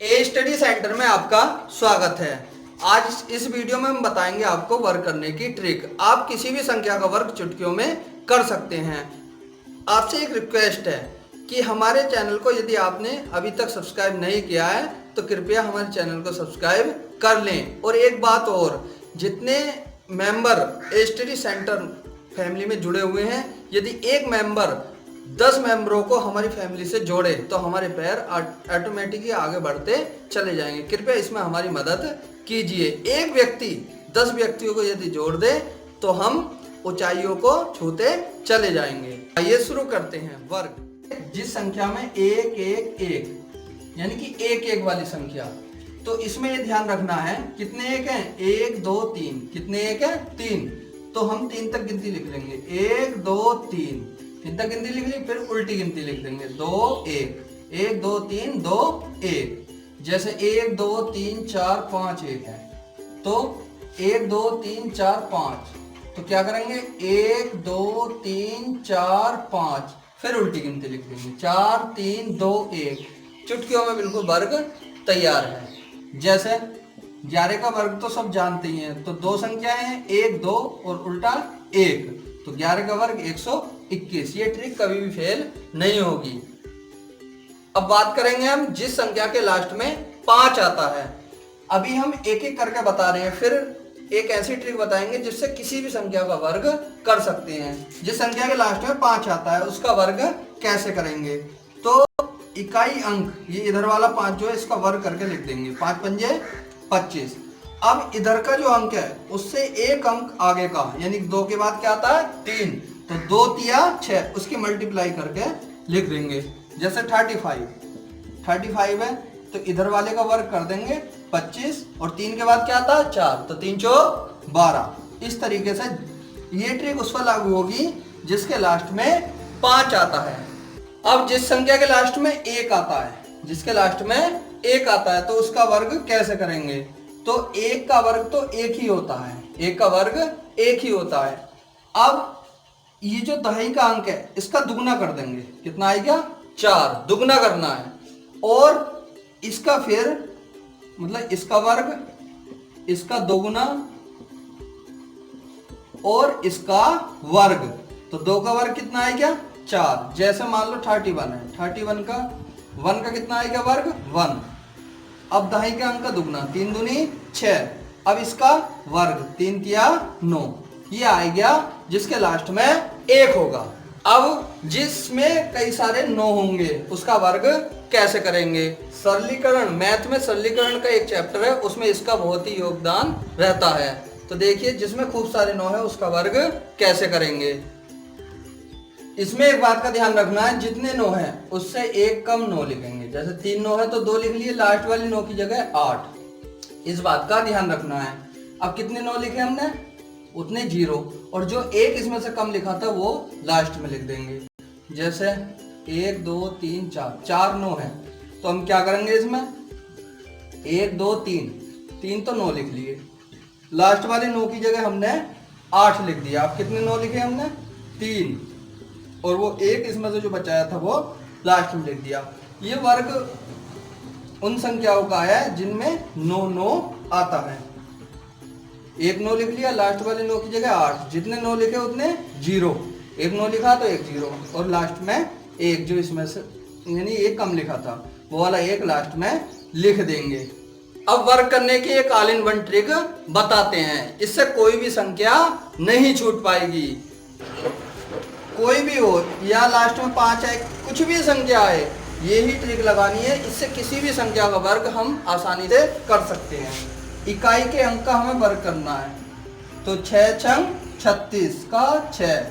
ए study centre में आपका स्वागत है। आज इस वीडियो में हम बताएंगे आपको वर्क करने की ट्रिक। आप किसी भी संख्या का वर्क चुटकियों में कर सकते हैं। आपसे एक रिक्वेस्ट है कि हमारे चैनल को यदि आपने अभी तक सब्सक्राइब नहीं किया है तो कृपया हमारे चैनल को सब्सक्राइब कर लें। और एक बात और, जितने member A study centre family में जुड़े हुए हैं, यदि एक मेंबर 10 मेंबरों को हमारी फैमिली से जोड़े तो हमारे पैर ऑटोमेटिकली आगे बढ़ते चले जाएंगे। कृपया इसमें हमारी मदद कीजिए। एक व्यक्ति 10 व्यक्तियों को यदि जोड़ दे तो हम ऊंचाइयों को छूते चले जाएंगे। आइए शुरू करते हैं वर्ग। जिस संख्या में 1 1 1 यानी कि 1 1 वाली संख्या, तो इसमें ये ध्यान रखना है कितने एक हैं, 1 2 3। कितने एक है, 3। तो हम 3 तक गिनती लिख लेंगे, 1 2 3। 3 तक गिनती लिख ली, फिर उल्टी गिनती लिख देंगे, 2 1 1 2 3 2 1। जैसे 1 2 3 4 5 1 है, तो 1 2 3 4 5। तो क्या करेंगे, 1 2 3 4 5, फिर उल्टी गिनती लिख देंगे, 4 3 2 1। चुटकियों में बिल्कुल वर्ग तैयार है। जैसे 11 का वर्ग तो सब जानते ही हैं, तो दो संख्याएं हैं, 1 2 और उल्टा 1, तो 11 का वर्ग 121। ये ट्रिक कभी भी फेल नहीं होगी। अब बात करेंगे हम जिस संख्या के लास्ट में 5 आता है। अभी हम एक एक करके बता रहे हैं, फिर एक ऐसी ट्रिक बताएंगे जिससे किसी भी संख्या का वर्ग कर सकते हैं। जिस संख्या के लास्ट में 5 आता है उसका वर्ग कैसे करेंगे, तो इकाई अंक, ये इधर वाला 5 जो है इसका वर्ग करके लिख देंगे, 5 पंजे 25। अब इधर का जो अंक है उससे एक अंक आगे का, यानी 2 के बाद क्या आता है, 3, तो 2 तिया 6, उसकी मल्टीप्लाई करके लिख देंगे। जैसे 35 है, तो इधर वाले का वर्ग कर देंगे 25, और 3 के बाद क्या आता है, 4, तो 3 चौक 12। इस तरीके से ये ट्रिक उस पर लागू होगी जिसके लास्ट में 5 आता है। अब जिस संख्या के लास्ट में 1 आता है, जिसके लास्ट में 1 आता है, तो उसका वर्ग कैसे करेंगे, तो 1 का वर्ग तो 1 ही होता है, 1 का वर्ग 1 ही होता है। अब ये जो दहाई का अंक है इसका दुगना कर देंगे, कितना आएगा, 4, दुगना करना है। और इसका फिर मतलब इसका वर्ग, इसका दोगुना और इसका वर्ग, तो 2 का वर्ग कितना आएगा, 4। जैसे मान लो 31 है, 31 का 1 का कितना आएगा वर्ग, 1। अब दहाई के अंक का दुगना, 3 दूनी 6। अब इसका वर्ग, 3 तिया 9। ये आ गया जिसके लास्ट में 1 होगा। अब जिसमें कई सारे 9 होंगे उसका वर्ग कैसे करेंगे, सरलीकरण, मैथ में सरलीकरण का एक चैप्टर है, उसमें इसका बहुत ही योगदान रहता है। तो देखिए जिसमें खूब सारे 9 है उसका वर्ग कैसे करेंगे। इसमें एक बात का ध्यान रखना है, जितने 9 है उससे एक कम 9 लिखेंगे। जैसे 3 9 है तो 2 लिख लिए, लास्ट वाली 9 की जगह 8। इस बात का ध्यान रखना है। अब कितने 9 लिखे हमने, उतने 0, और जो एक इसमें से कम लिखा था वो लास्ट में लिख देंगे। जैसे 1 2 3 4, 4 9 है, तो हम क्या करेंगे इसमें, 1 2 3 तो 9 लिख लिए, लास्ट वाले 9 की जगह हमने 8 लिख दिया। अब कितने 9 लिखे हमने, 3, और वो एक इसमें से जो बचाया था वो लास्ट में लिख दिया। ये वर्ग उन संख्याओं का है जिनमें 9 9 आता है। एक 9 लिख लिया, लास्ट वाले 9 की जगह 8, जितने 9 लिखे उतने 0। एक 9 लिखा तो एक 0, और लास्ट में एक जो इसमें से यानी एक कम लिखा था वो वाला एक लास्ट में लिख देंगे। अब वर्क करने की एक ऑल इन वन ट्रिक बताते हैं, इससे कोई भी संख्या नहीं छूट पाएगी। कोई भी हो या लास्ट में 5 है, कुछ भी संख्या है, यही ट्रिक लगानी है। इससे किसी भी संख्या का वर्ग हम आसानी से कर सकते हैं। इकाई के अंक का हमें वर्ग करना है, तो 6 छंग 36 का 6,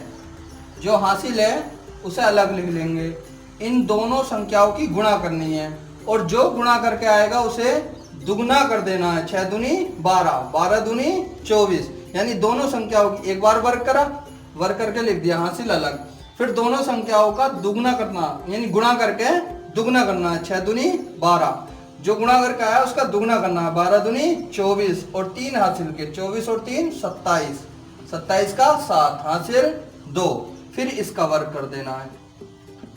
जो हासिल है उसे अलग लिख लेंगे। इन दोनों संख्याओं की गुणा करनी है, और जो गुणा करके आएगा उसे दुगना कर देना है। 6 दूनी 12, 12 दूनी 24, यानी दोनों संख्याओं की एक बार वर्ग करा, वर्ग करके लिख दिया, हासिल अलग। फिर दोनों संख्याओं का दुगना करना, यानी गुणा करके दुगना करना है। 6 दूनी 12, जो गुणा करके आया उसका दुगना करना है, 12 दूनी 24, और 3 हासिल के, 24 और 3 27, 27 का 7, हासिल 2। फिर इसका वर्ग कर देना है,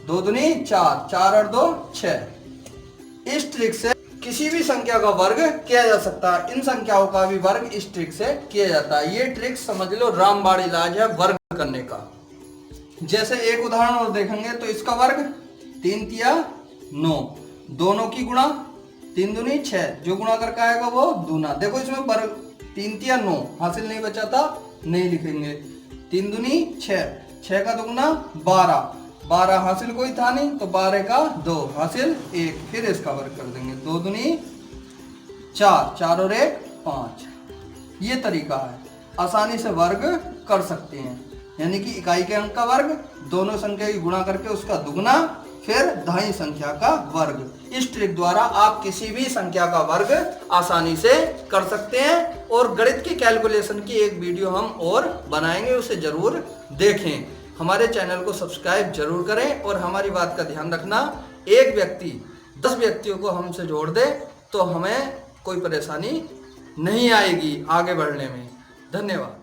2 दूनी 4, 4 और 2 6। इस ट्रिक से किसी भी संख्या का वर्ग किया जा सकता है। इन संख्याओं का भी वर्ग इस ट्रिक से किया जाता है। ये ट्रिक समझ लो रामबाण इलाज है वर्ग करने का। जैसे एक उदाहरण और देखेंगे तो इसका वर्ग 3 तिया 9, दोनों की गुणा 3 दूनी 6, जो गुणा करके आएगा वो दूना। देखो इसमें वर्ग 3 तिया 9 हासिल नहीं बचा था, नहीं लिखेंगे। 3 दूनी 6, 6 का दुगुना 12, 12 हासिल कोई था नहीं तो 12 का 2 हासिल 1, फिर इसका वर्ग कर देंगे। 2 दूनी 4, 4 और 1 5। ये तरीका है, आसानी से वर्ग कर सकते हैं। यानी कि इकाई के अंक का वर्ग, दोनों संख्या की गुणा करके उसका दुगना, फिर दाईं संख्या का वर्ग। इस ट्रिक द्वारा आप किसी भी संख्या का वर्ग आसानी से कर सकते हैं। और गणित की कैलकुलेशन की एक वीडियो हम और बनाएंगे, उसे जरूर देखें। हमारे चैनल को सब्सक्राइब जरूर करें और हमारी बात का ध्यान रखना, एक व्यक्ति 10 व्यक्तियों को हमसे जोड़ दे तो हमें कोई परेशानी नहीं आएगी आगे बढ़ने में। धन्यवाद।